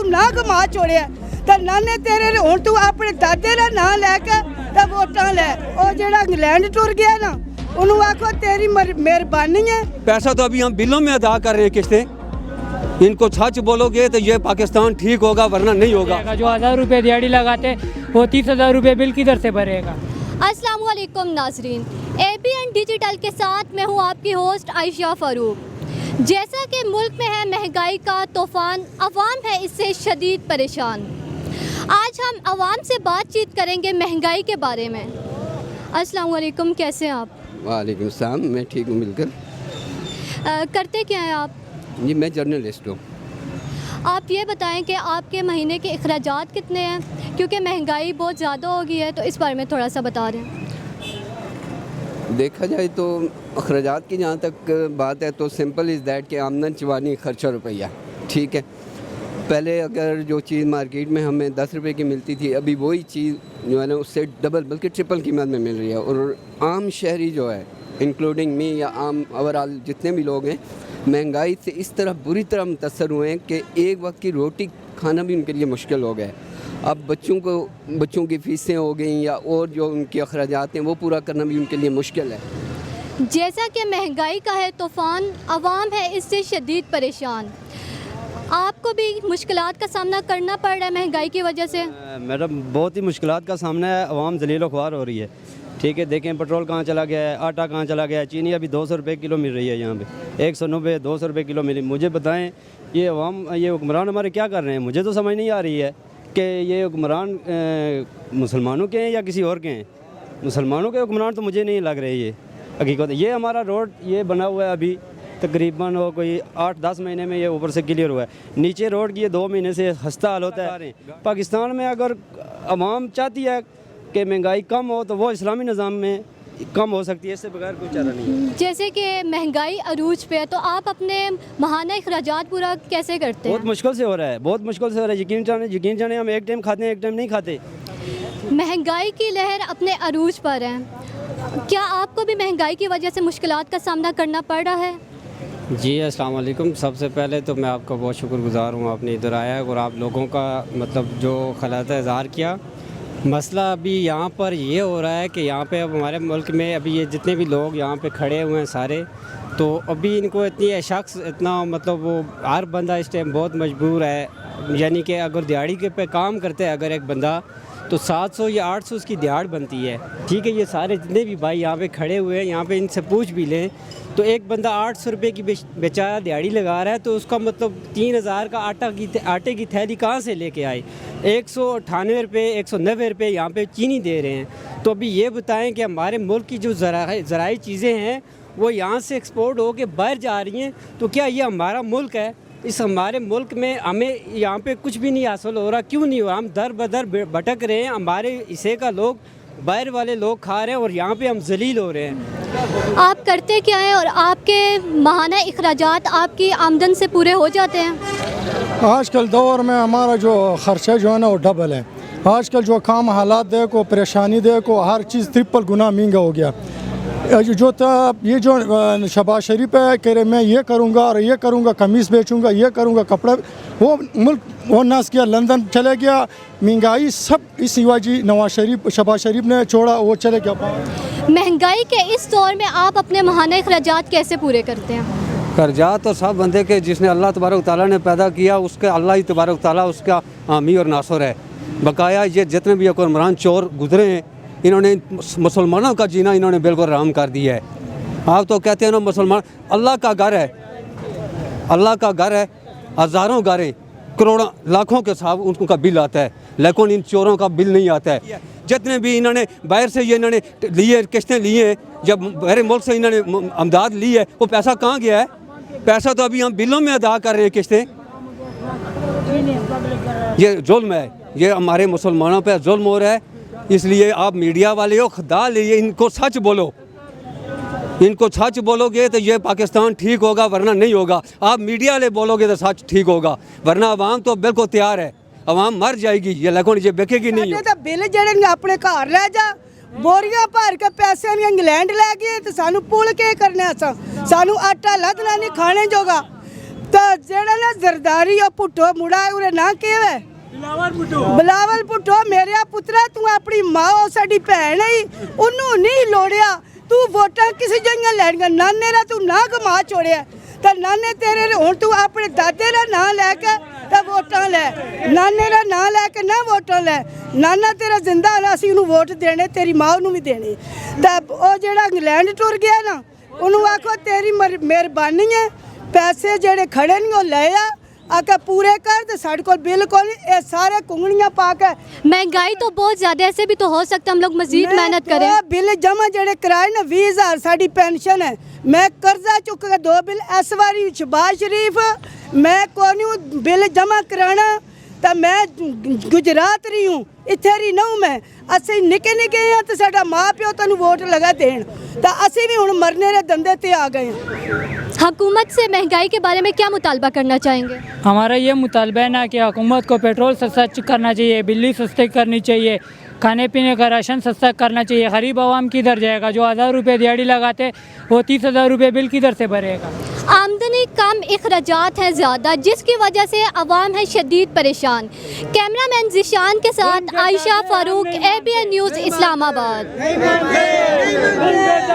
ना घुमा छोड़िया तो नाने तेरे हूँ तू अपने दादे का नाम लैके तो वोटां लै और जेड़ा इंग्लैंड टुर गया ना उन्होंने आखो तेरी मेहरबानी है। पैसा तो अभी हम बिलों में अदा कर रहे हैं किस्तें। इनको सच बोलोगे तो ये पाकिस्तान ठीक होगा वरना नहीं होगा। जो 1000 रुपये दिहाड़ी लगाते वो 30,000 रुपये बिल किधर से भरेगा। अस्सलाम वालेकुम नाजरीन, ABN डिजिटल के साथ मैं हूँ आपकी होस्ट आयशा फ़ारूक। जैसा कि मुल्क में है महंगाई का तूफ़ान, अवाम है इससे शदीद परेशान। आज हम अवाम से बातचीत करेंगे महंगाई के बारे में। अस्सलाम वालेकुम, कैसे हैं आप? वालेकुम सलाम, मैं ठीक हूँ मिलकर। करते क्या हैं आप? जी मैं जर्नलिस्ट हूँ। आप ये बताएं कि आपके महीने के अखराजात कितने हैं, क्योंकि महंगाई बहुत ज़्यादा हो गई है तो इस बारे में थोड़ा सा बता दें। देखा जाए तो अखराजात की जहाँ तक बात है तो सिंपल इज़ दैट कि आमदन चवानी खर्चा रुपया, ठीक है। पहले अगर जो चीज़ मार्केट में हमें 10 रुपये की मिलती थी, अभी वही चीज़ जो है ना उससे डबल बल्कि ट्रिपल कीमत में मिल रही है। और आम शहरी जो है इंक्लूडिंग मी या आम ओवरऑल जितने भी लोग हैं महंगाई से इस तरह बुरी तरह मुतासर हुए हैं कि एक वक्त की रोटी खाना भी उनके लिए मुश्किल हो गया है। अब बच्चों की फ़ीसें हो गई या और जो उनके अखराजात हैं वो पूरा करना भी उनके लिए मुश्किल है। जैसा कि महंगाई का है तूफ़ान, अवाम है इससे शदीद परेशान। आपको भी मुश्किलात का सामना करना पड़ रहा है महंगाई की वजह से? मैडम बहुत ही मुश्किलात का सामना है, अवाम जलील ख्वार हो रही है। ठीक है, देखें पेट्रोल कहाँ चला गया है, आटा कहाँ चला गया है, चीनी अभी 200 रुपये किलो मिल रही है यहाँ पे, 190 200 रुपये किलो मिली। मुझे बताएं ये अवाम ये हुक्मरान हमारे क्या कर रहे हैं? मुझे तो समझ नहीं आ रही है कि ये हुक्मरान मुसलमानों के हैं या किसी और के हैं। मुसलमानों के हुक्मरान तो मुझे नहीं लग रहे ये हकीकत। ये हमारा रोड ये बना हुआ है अभी तकरीबन वो कोई 8-10 महीने में ये ऊपर से क्लियर हुआ है, नीचे रोड की ये 2 महीने से हंसता हाल होता है। पाकिस्तान में अगर अवाम चाहती है कि महंगाई कम हो तो वो इस्लामी निज़ाम में कम हो सकती है, इससे बगैर कोई चारा नहीं है। जैसे कि महंगाई अरूज पे है तो आप अपने माहाना अखराजात पूरा कैसे करते हैं? बहुत मुश्किल से हो रहा है, बहुत मुश्किल से हो रहा है। यकीन जाने हम एक टाइम खाते हैं, एक टाइम नहीं खाते। महंगाई की लहर अपने अरूज पर है, क्या आपको भी महंगाई की वजह से मुश्किलात का सामना करना पड़ रहा है? जी अस्सलाम वालेकुम। सबसे पहले तो मैं आपका बहुत शुक्रगुज़ार हूँ, आपने इधर आया और आप लोगों का मतलब जो ख़लात इज़हार किया। मसला अभी यहाँ पर ये हो रहा है कि यहाँ पे अब हमारे मुल्क में अभी ये जितने भी लोग यहाँ पे खड़े हुए हैं सारे, तो अभी इनको इतनी शख्स इतना मतलब वो हर बंदा इस टाइम बहुत मजबूर है। यानी कि अगर दिहाड़ी के पे काम करते हैं अगर एक बंदा तो 700 या 800 उसकी दिहाड़ बनती है, ठीक है। ये सारे जितने भी भाई यहाँ पे खड़े हुए हैं, यहाँ पे इनसे पूछ भी लें तो एक बंदा 800 रुपये की बेचारा दिहाड़ी लगा रहा है तो उसका मतलब 3000 का आटे की थैली कहाँ से लेके आए? 198 रुपये 190 रुपये यहाँ पे चीनी दे रहे हैं। तो अभी ये बताएं कि हमारे मुल्क की जो ज़राई चीज़ें हैं वो यहाँ से एक्सपोर्ट होके बाहर जा रही हैं, तो क्या ये हमारा मुल्क है? इस हमारे मुल्क में हमें यहाँ पे कुछ भी नहीं हासिल हो रहा, क्यों नहीं हो रहा? हम दर बदर भटक रहे हैं, हमारे हिस्से का लोग बाहर वाले लोग खा रहे हैं और यहाँ पे हम जलील हो रहे हैं। आप करते क्या हैं और आपके माहाना अखराजात आपकी आमदन से पूरे हो जाते हैं? आजकल दौर में हमारा जो ख़र्चा जो है ना वो डबल है। आजकल जो काम हालात देखो, परेशानी देखो, हर चीज़ ट्रिपल गुना महंगा हो गया। ये जो शबाज शरीफ है कह रहे मैं ये करूँगा और ये करूँगा, कमीज़ बेचूँगा, ये करूँगा, कपड़ा, वो मुल्क वो नाश किया, लंदन चले गया। महंगाई सब इस वजह नवाज शरीफ शबाज शरीफ ने छोड़ा, वो चले गया। महंगाई के इस दौर में आप अपने माहाना अखराजात कैसे पूरे करते हैं? कर्जात तो सब बंदे के जिसने अल्लाह तबारक तआला ने पैदा किया उसके अल्लाह ही तबारक तआला उसका हामी और नासर है। बकाया ये जितने भी हुक्मरान चोर गुजरे हैं इन्होंने मुसलमानों का जीना इन्होंने बिल्कुल हराम कर दिया है। आप तो कहते हैं ना मुसलमान, अल्लाह का घर है, अल्लाह का घर है, हज़ारों घरें करोड़ों लाखों के साथ उनका बिल आता है, लेकिन इन चोरों का बिल नहीं आता है। जितने भी इन्होंने बाहर से ये इन्होंने लिए किस्तें लिए, जब बाहर मुल्क से इन्होंने अमदाद ली है, वो पैसा कहाँ गया है? पैसा तो अभी हम बिलों में अदा कर रहे हैं किस्तें। ये जुल्म है, ये हमारे मुसलमानों पर जुल्म हो रहा है। इसलिए आप मीडिया वाले हो, खुदा लिए इनको सच बोलो, इनको सच बोलोगे तो ये पाकिस्तान ठीक होगा वरना नहीं होगा। आप मीडिया वाले बोलोगे तो सच ठीक होगा, वरना आवाम तो बिल्कुल तैयार है, आवाम मर जाएगी ये, लेकिन ये बिकेगी नहीं। बिल जड़े अपने घर लै जा, बोरियां भर के पैसे इंग्लैंड लै गए तो सानू पुल के करने, सानू आटा लदना नहीं खाने जोगा। तो जेड़ा ना जरदारी और पुट्टो मुड़ा है उरे ना केवे बिलावल पुट्टो मेरे पुत्रा तू अपनी माँ साडी भैन है उन्हों नहीं लोड़िया तू वोटां किसी जगह लैणियां नाने रा तू ना कमा छोड़िया तो नाने तेरे हुण तू अपने दादे दा नाम लैके तो वोटां लै नाने दा नाम लैके ना वोटां लै नाना तेरा जिंदा है असीं उन्होंने वोट देने तेरी माँ नूं भी देने तो वो जेड़ा इंग्लैंड टुर गया ना उन्होंने आखो तेरी मेहरबानी है पैसे जेड़े खड़े नहीं वो ले आ आके पूरे कर तो साढ़े को बिल्कुल ये सारे कुंगड़ियाँ पा के महंगाई तो बहुत ज़्यादा ऐसे भी तो हो सकता हम लोग मजीद मेहनत करें बिल जमा जेड़े कराए ना 20,000 साड़ी पेंशन है मैं कर्जा चुक के 2 बिल इस बारी शहबाज शरीफ मैं कोई बिल जमा कराना तो मैं गुजरात रही हूँ इत्थे रही ना हूँ मैं असी निके निके हैं तो साडा माँ प्यो तेन वोट लगा देन तो असी भी हुण मरने रे धंधे ते आ गए हैं हुकूमत से महंगाई के बारे में क्या मुतालबा करना चाहेंगे? हमारा ये मुतालबा है ना कि हुकूमत को पेट्रोल सस्ता करना चाहिए, बिजली सस्ती करनी चाहिए, खाने पीने का राशन सस्ता करना चाहिए। गरीब आवाम किधर जाएगा? जो 1000 रुपये दिहाड़ी लगाते वो 30,000 रुपये बिल किधर से भरेगा? आमदनी कम, अखराजात हैं ज़्यादा, जिसकी वजह से अवाम है शदीद परेशान। कैमरामैन जिशान के साथ आयशा फारूक, ABN न्यूज़ इस्लामाबाद।